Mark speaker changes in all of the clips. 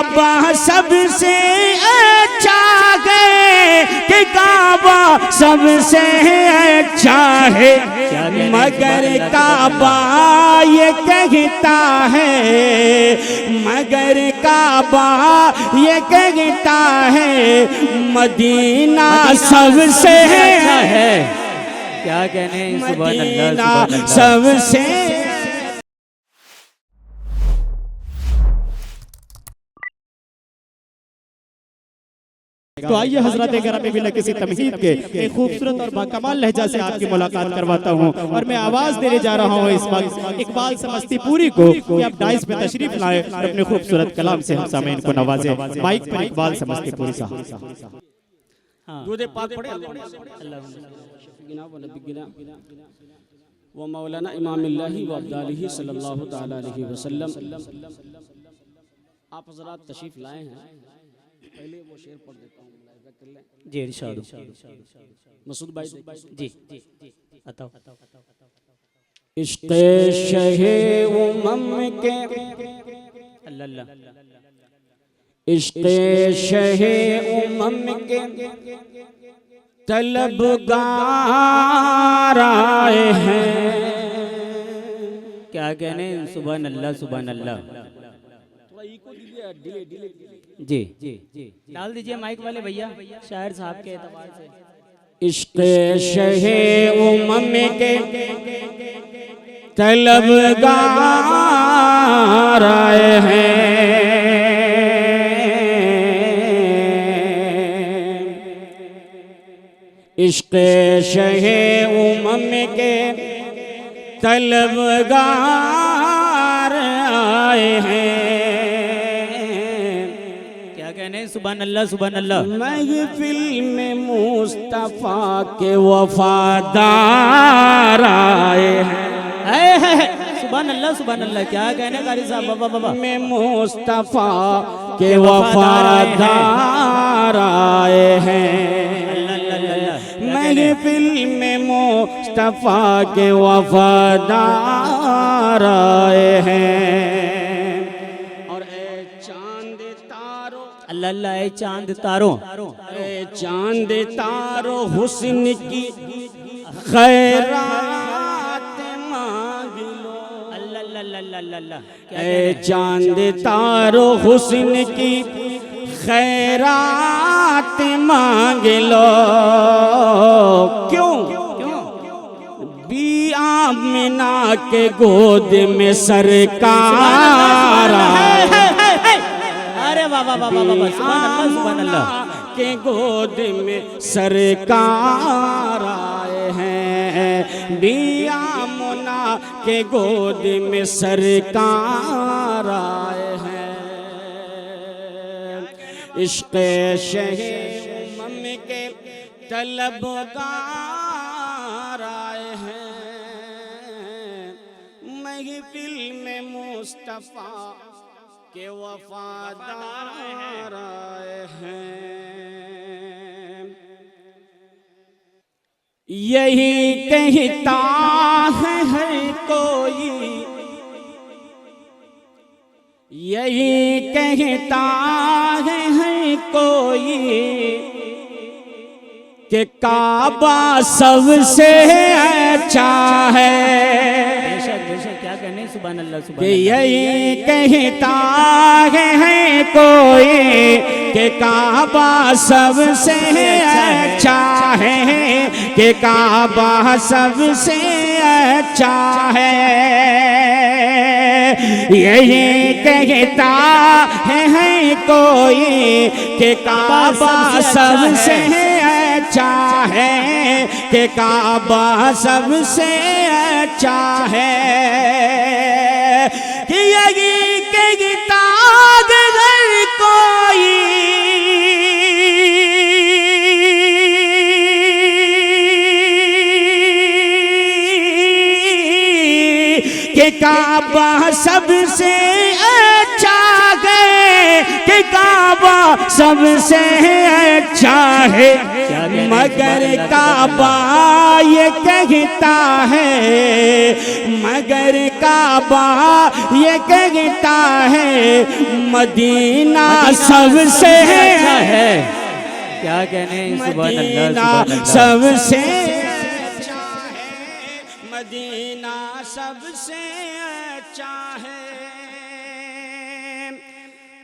Speaker 1: काबा सबसे अच्छा है, कि काबा सबसे अच्छा है, मगर काबा ये कहता है, मगर काबा ये कहता है मदीना सबसे अच्छा है।
Speaker 2: क्या कहने, सुभान अल्लाह,
Speaker 1: मदीना सबसे।
Speaker 3: तो आइए हजरत गिरामी बिना किसी तमहीद के एक खूबसूरत और बाकमाल लहजा से आपकी मुलाकात करवाता हूँ। और मैं आवाज देने जा रहा हूँ इस वक्त इकबाल समस्तीपुरी को कि आप डाइस पे तशरीफ लाए और अपने खूबसूरत कलाम से हम सामीन को नवाजे। माइक पर इकबाल समस्तीपुरी साहब।
Speaker 1: दूध पाक पढ़े व मौलाना इमामिल्लाहि व अब्दालिही सल्लल्लाहु तआला अलैहि वसल्लम। आप हजरात तशरीफ लाए हैं, पहले वो शेर पढ़ देता हूँ
Speaker 2: जी इरशाद।
Speaker 1: मसूद भाई
Speaker 2: जी बताओ।
Speaker 1: इश्क़े शहे उमम के,
Speaker 2: अल्लाह,
Speaker 1: इश्क़े शहे उमम के तलबगार आए हैं।
Speaker 2: क्या कहने, सुभान अल्लाह, सुभान अल्लाह। जी जी जी डाल दीजिए माइक वाले भैया, शायर साहब के एतबार से।
Speaker 1: इश्क़े शहे उमम के तलबगार आए हैं, इश्क़े शहे उमम के तलबगार आए हैं।
Speaker 2: सुभान अल्लाह, सुभान अल्लाह।
Speaker 1: महफिल में मुस्तफा के वफादार आए हैं।
Speaker 2: सुभान अल्लाह, सुभान अल्लाह। क्या कहने कारी साहब, बाबा बाबा।
Speaker 1: में मुस्तफा के वफादार आए हैं, महफिल में मुस्तफा के वफादार आए हैं।
Speaker 2: अल्लाह, ए चांद तारों,
Speaker 1: ए चांद तारों हुस्न की खैरात मांग लो।
Speaker 2: अल्लाह,
Speaker 1: ए चांद तारों हुस्न की खैरात मांग लो। क्यों? बी आमिना के गोद में सरकार
Speaker 2: बाबा बाबा बाबा, सुभान अल्लाह, सुभान अल्लाह।
Speaker 1: के गोद में सरकार आए हैं, बिया मुना के गोद में सरकार आए हैं। इश्क़े शहे उमम के तलबगार आए हैं, महफिल में मुस्तफा के वफादार आए हैं। यही कहता है हर कोई, यही कहता है हर कोई कि काबा सबसे अच्छा है।
Speaker 2: क्या कहने, सुभान अल्लाह, सुभान
Speaker 1: कि यही कहता है कोई कि काबा सबसे अच्छा है, कि काबा सबसे अच्छा है। यही कहता है कोई कि काबा सबसे अच्छा है, कि काबा सबसे अच्छा है। कि यही कहता है कोई कि काबा सबसे अच्छा है, कि काबा सबसे अच्छा है।
Speaker 3: मगर काबा ये कहता है, मगर काबा ये कहता है मदीना सबसे
Speaker 2: अच्छा है। क्या कहने, सुभान अल्लाह,
Speaker 3: सबसे अच्छा है, मदीना सबसे अच्छा है।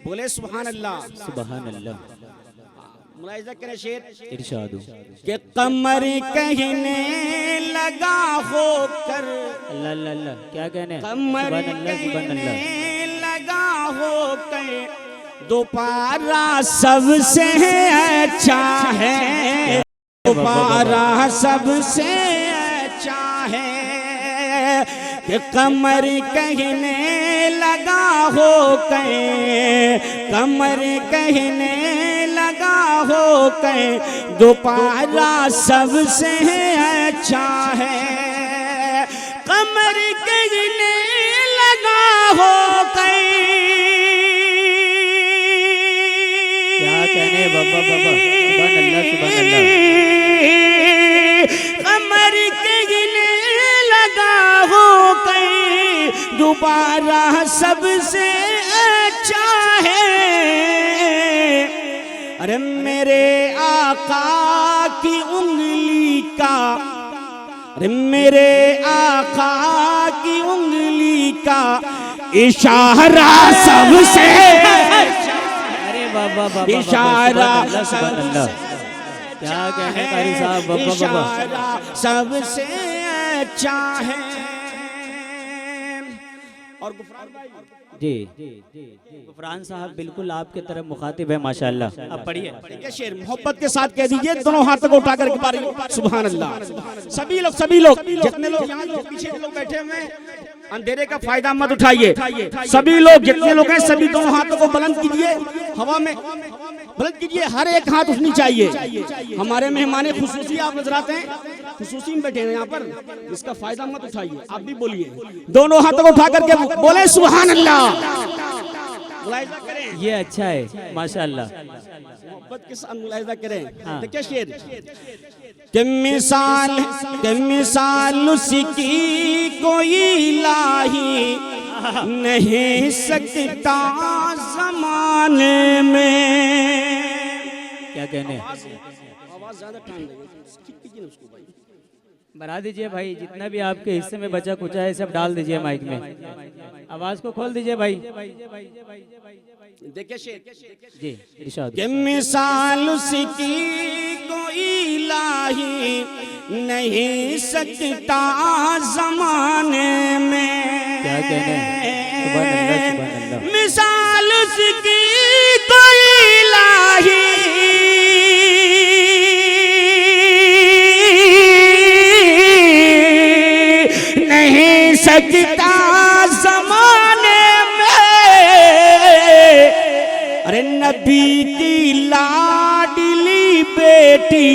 Speaker 3: बोले सुभान अल्लाह,
Speaker 2: सुभान अल्लाह।
Speaker 3: मुलाहिजा करें शेर
Speaker 2: इरशाद
Speaker 3: के कमर कहने लगा होकर,
Speaker 2: अल्लाह अल्लाह अल्लाह, क्या कहने,
Speaker 3: कमर
Speaker 2: सुभान अल्लाह, सुभान अल्लाह।
Speaker 3: कहने लगा होकर दोपारा सबसे अच्छा है, दोपारा सबसे अच्छा है। कि कमर कहने लगा हो के, कमर कहने लगा हो के दोपारा सबसे अच्छा है। कमर कहने लगा हो के,
Speaker 2: क्या कहने बाबा बाबा, सुभान अल्लाह, सुभान अल्लाह।
Speaker 3: कमर कहने लगा हो के दोबारा सबसे अच्छा है। अरे मेरे आका की उंगली का, अरे मेरे आका की उंगली का इशारा सबसे,
Speaker 2: अरे बाबा बाबा,
Speaker 3: इशारा
Speaker 2: सुभान अल्लाह। क्या कहने कारी साहब, बाबा बाबा।
Speaker 3: इशारा सबसे अच्छा है। और गुफरान भाई
Speaker 2: जी, गुफरान साहब बिल्कुल आपके तरफ मुखातिब है, माशाअल्लाह। अब पढ़िए।
Speaker 3: क्या शेर मोहब्बत के साथ कह दीजिए, दोनों हाथों को उठा करके पारी, सुभान अल्लाह। सभी लोग जितने लोग यहाँ जो पीछे लोग बैठे हुए हैं, अंधेरे का फायदा मत उठाइए। सभी लोग जितने लोग हैं सभी दोनों हाथों को बुलंद कीजिए, हवा में बुलंद कीजिए, हर एक हाथ उठनी चाहिए। हमारे मेहमान खुसूसी आप नजराते हैं, खुसूसी में बैठे हैं यहाँ पर, इसका फायदा मत उठाइए। आप भी बोलिए, दोनों हाथों को उठा करके बोले सुभान अल्लाह। मुलाहिजा करें,
Speaker 2: ये अच्छा है, माशाअल्लाह।
Speaker 3: मोहब्बत के साथ मुलाहिजा करें।
Speaker 2: हाँ।
Speaker 3: देखिए शेर के मिसाल उसकी कोई लाही नहीं सकता ज़माने में।
Speaker 2: क्या कहने,
Speaker 3: आवाज ज्यादा टाइम लगेगी, कीजिए ना उसको भाई।
Speaker 2: बढ़ा दीजिए भाई, जितना भी आपके हिस्से में बचा कुचा है सब डाल दीजिए माइक में, आवाज को खोल दीजिए भाई।
Speaker 3: देखिए शेर
Speaker 2: जी, इरशाद।
Speaker 3: के मिसाल उसकी कोई लाही नहीं सकता ज़माने में।
Speaker 2: क्या कहने, सुभान अल्लाह, सुभान अल्लाह।
Speaker 3: मिसाल उसकी कोई लाही नहीं सकता ज़माने में। अरे नबी की लाडली बेटी,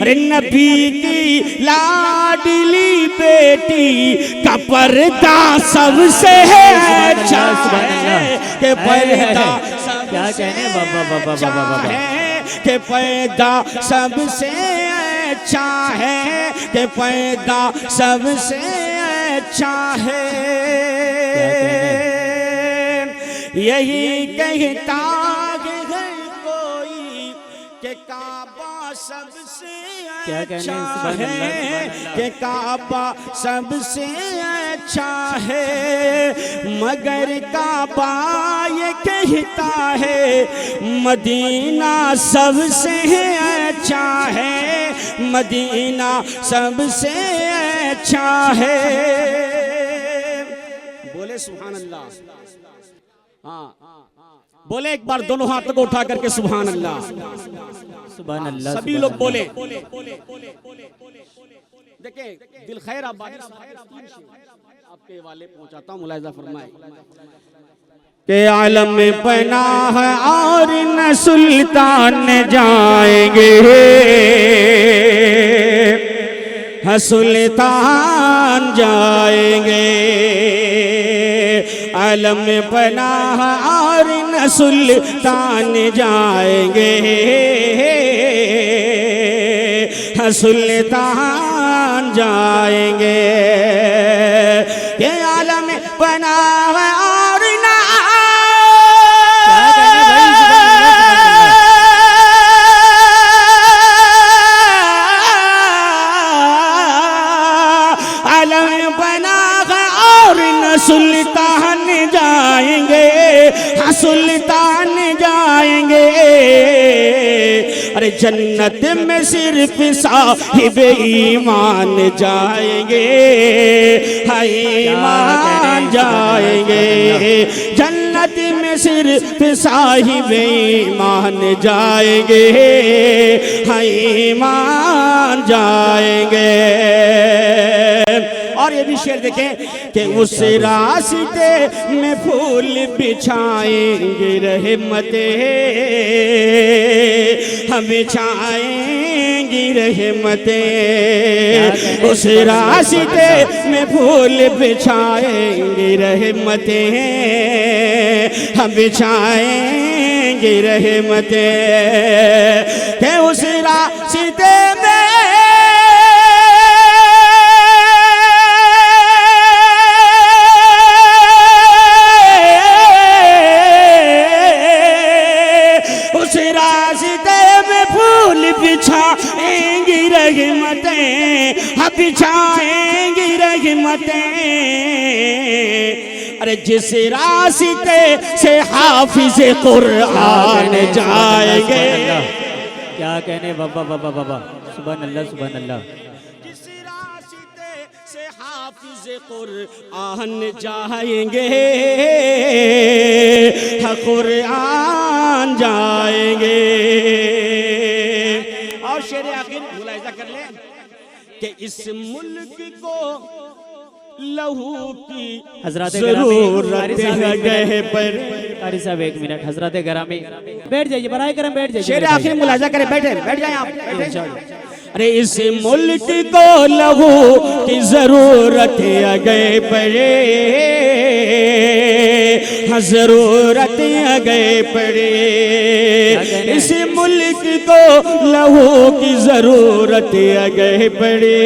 Speaker 3: अरे नबी की लाडली बेटी का पर्दा सबसे अच्छा है। के पर्दा
Speaker 2: क्या कहने, बाबा बाबा बाबा बाबा।
Speaker 3: के पर्दा सबसे अच्छा है, के पर्दा सबसे अच्छा है। यही कहता है कोई के काबा सबसे अच्छा है, के काबा सबसे अच्छा है। मगर काबा ये कहता है मदीना सबसे अच्छा है, मदीना सबसे अच्छा है। बोले सुभान अल्लाह। हाँ, बोले एक बार दोनों हाथों को उठा करके सुभान अल्लाह,
Speaker 2: सुभान अल्लाह।
Speaker 3: सभी लोग बोले। देखिए दिल खैर आबादी आपके वाले पहुंचाता हूँ, मुलाहिजा फरमाए के आलम में बना है और न सुल्तान जाएंगे, सुल्तान जाएंगे। आलम में बना है और न सुल्तान जाएंगे। सुल्तान जाएंगे। ये आलम बना है और ना आलम बना है और न सुल्तान जाएंगे, हाँ सुल्तान जाएंगे। अरे जन्नत में सिर्फ साहिब ईमान जाएंगे, हाँ ईमान जाएंगे। जन्नत में सिर्फ साहिब ईमान जाएंगे, हाँ ईमान जाएंगे। और ये भी शेर देखें कि उस रास्ते में फूल बिछाएंगे रहमतें, हम बिछाएंगे रहमतें। उस रास्ते में फूल बिछाएंगे रहमतें, हम बिछाएंगे रहमतें। कि उस रास्ते में बिछाएंगी रहमतें, हम बिछाएंगी रहमतें। अरे जिस रास्ते से हाफिज कुरान जाएंगे,
Speaker 2: क्या कहने बाबा बाबा बाबा, सुभान अल्लाह सुभान अल्लाह।
Speaker 3: जिस रास्ते से हाफिज कुरान जाएंगे, कुरान जाएंगे। और शेर आखिर मुलाहिजा कर ले कि इस मुल्क को लहू की
Speaker 2: हजरत
Speaker 3: जरूरत है पर।
Speaker 2: कारी साहब एक मिनट, हजरत गरामी बैठ जाइए, बराए करम बैठ जाइए।
Speaker 3: शेर आखिर मुलाहिजा करें, बैठे बैठ जाए आप, बैठे। अरे इस मुल्क को लहू की जरूरत है गए पड़े, हाँ जरूरत है गए पड़े। इस मुल्क को लहू की जरूरत है गए पड़े,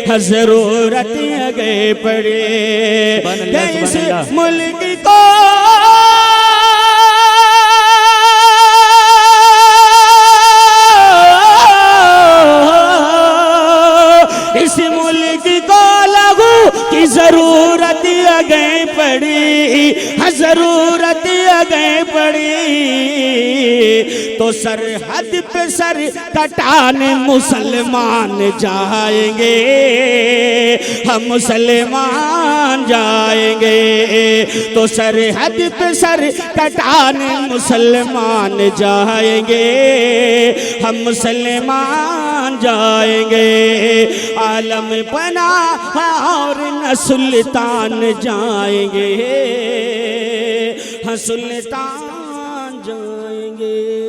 Speaker 3: हाँ जरूरत है गए पड़े। इस मुल्क को इस मुल्क को लहू की जरूरत आ गई पड़ी, जरूरत आ गई पड़ी। तो सरहद पे सर कटाने मुसलमान जाएंगे, हम मुसलमान जाएंगे। तो सरहद पे सर कटाने मुसलमान जाएंगे, हम मुसलमान जाएंगे। आलम बना और न सुल्तान जाएंगे, हाँ सुल्तान जाएंगे।